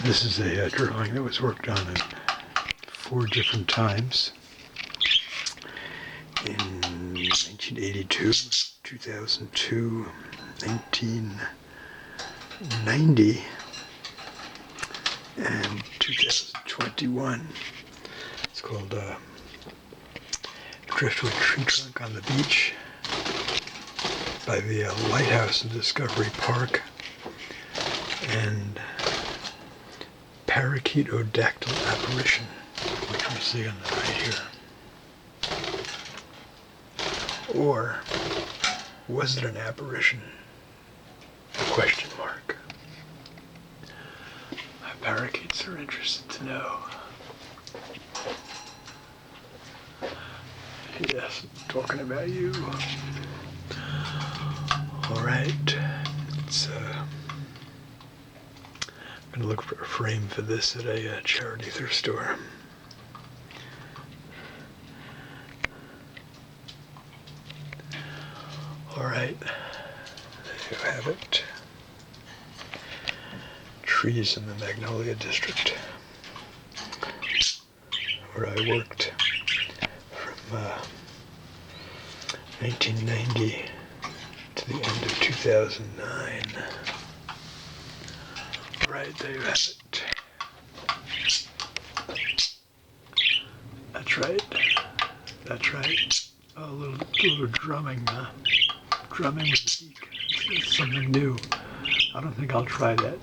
This is a drawing that was worked on at 4 different times. In 1982, 2002, 1990, and 2021. It's called Driftwood Tree Trunk on the Beach by the Lighthouse in Discovery Park, and Parakeetodactyl apparition, which we see on the right here. Or was it an apparition? Question mark. My parakeets are interested to know. Yes, I'm talking about you. All right, I'm going to look for a frame for this at a charity thrift store. All right, there you have it. Trees in the Magnolia District, where I worked from 1990 to the end of 2009. All right, there you have it. That's right. That's right. A little drumming, drumming with the beak. It's something new. I don't think I'll try that.